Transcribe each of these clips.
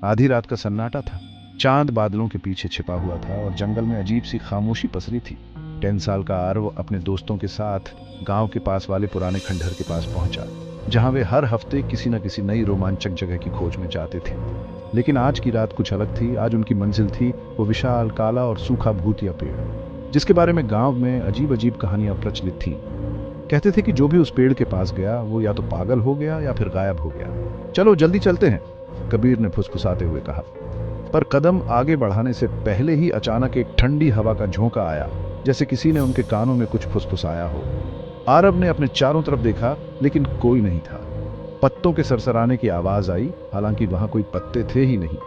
आधी रात का सन्नाटा था। चांद बादलों के पीछे छिपा हुआ था और जंगल में अजीब सी खामोशी पसरी थी। 10 साल का आरव अपने दोस्तों के साथ गांव के पास वाले पुराने खंडहर के पास पहुंचा, जहां वे हर हफ्ते किसी न किसी नई रोमांचक जगह की खोज में जाते थे। लेकिन आज की रात कुछ अलग थी। आज उनकी मंजिल थी वो विशाल, काला और सूखा भूतिया पेड़, जिसके बारे में गांव में अजीब अजीब कहानियां प्रचलित थीं। कहते थे कि जो भी उस पेड़ के पास गया वो या तो पागल हो गया या फिर गायब हो गया। चलो जल्दी चलते हैं, कबीर ने फुसफुसाते हुए कहा। पर कदम आगे बढ़ाने से पहले ही अचानक एक ठंडी हवा का झोंका आया, जैसे किसी ने उनके कानों में कुछ फुसफुसाया हो। आरव ने अपने चारों तरफ देखा, लेकिन कोई नहीं था। पत्तों के सरसराने की आवाज आई, हालांकि वहां कोई पत्ते थे ही नहीं।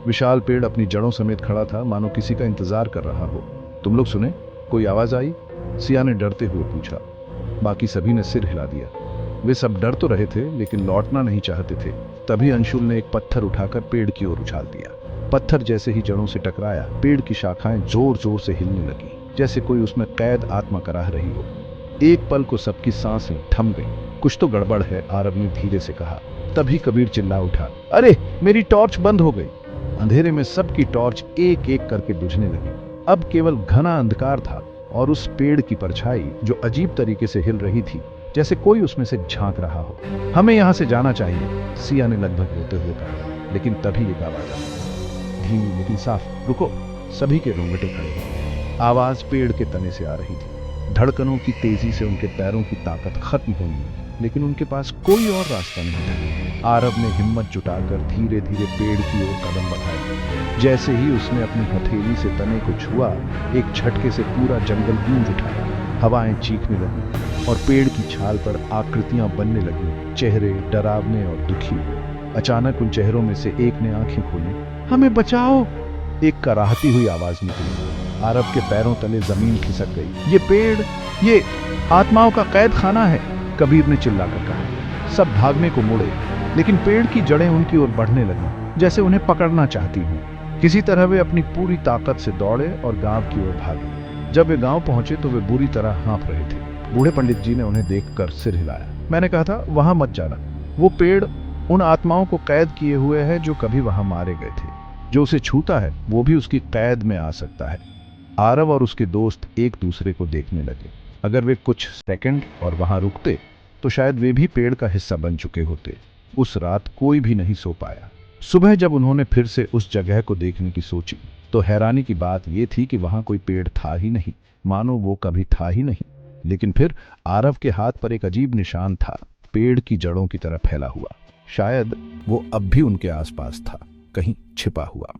विशाल पेड़ अपनी जड़ों समेत खड़ा था, मानो किसी का इंतजार कर रहा हो। तुम लोग सुने? कोई आवाज आई? सिया ने डरते हुए पूछा। बाकी सभी ने सिर हिला दिया। वे सब डर तो रहे थे, लेकिन लौटना नहीं चाहते थे। तभी अंशुल ने एक पत्थर उठाकर पेड़ की ओर उछाल दिया। पत्थर जैसे ही जड़ों से टकराया, पेड़ की शाखाएं जोर जोर से हिलने लगी, जैसे कोई उसमें कैद आत्मा कराह रही हो। एक पल को सबकी सांसें थम गईं। कुछ तो गड़बड़ है, आरव ने धीरे से कहा। तभी कबीर चिल्ला उठा, अरे मेरी टॉर्च बंद हो गई। अंधेरे में सबकी टॉर्च एक एक करके बुझने लगी। अब केवल घना अंधकार था और उस पेड़ की परछाई जो अजीब तरीके से हिल रही थी, जैसे कोई उसमें से झांक रहा हो। हमें यहां से जाना चाहिए, सिया ने लगभग रोते हुए कहा। लेकिन तभी एक आवाज आई, धीमी लेकिन साफ। रुको। सभी के रोंगटे खड़े हो। आवाज पेड़ के तने से आ रही थी। धड़कनों की तेजी से उनके पैरों की ताकत खत्म हुई, लेकिन उनके पास कोई और रास्ता नहीं था। आरव ने हिम्मत जुटाकर धीरे धीरे पेड़ की ओर कदम बढ़ाए। जैसे ही उसने अपनी हथेली से तने को छुआ, एक झटके से पूरा जंगल गूंज उठा। हवाएं चीखने लगी और पेड़ की छाल पर आकृतियां बनने लगी, चेहरे डरावने और दुखी। अचानक उन चेहरों में से एक ने आंखें खोली। हमें बचाओ, एक कराहती हुई आवाज निकली। आरव के पैरों तले जमीन खिसक गई। ये पेड़, ये आत्माओं का कैद खाना है, कबीर ने चिल्लाकर कहा। सब भागने को मुड़े, लेकिन पेड़ की जड़ें उनकी ओर बढ़ने लगी, जैसे उन्हें पकड़ना चाहती हूँ। किसी तरह वे अपनी पूरी ताकत से दौड़े और गांव की ओर भागे। जब वे गांव पहुंचे तो वे बुरी तरह हाँफ रहे थे। बूढ़े पंडित जी ने उन्हें देखकर सिर हिलाया। मैंने कहा था वहां मत जाना। वो पेड़ उन आत्माओं को कैद किए हुए है जो कभी वहां मारे गए थे। जो उसे छूता है वो भी उसकी कैद में आ सकता है। आरव और उसके दोस्त एक दूसरे को देखने लगे। अगर वे कुछ सेकंड और वहां रुकते तो शायद वे भी पेड़ का हिस्सा बन चुके होते। उस रात कोई भी नहीं सो पाया। सुबह जब उन्होंने फिर से उस जगह को देखने की सोची, तो हैरानी की बात यह थी कि वहां कोई पेड़ था ही नहीं, मानो वो कभी था ही नहीं। लेकिन फिर आरव के हाथ पर एक अजीब निशान था, पेड़ की जड़ों की तरह फैला हुआ। शायद वो अब भी उनके आसपास था, कहीं छिपा हुआ।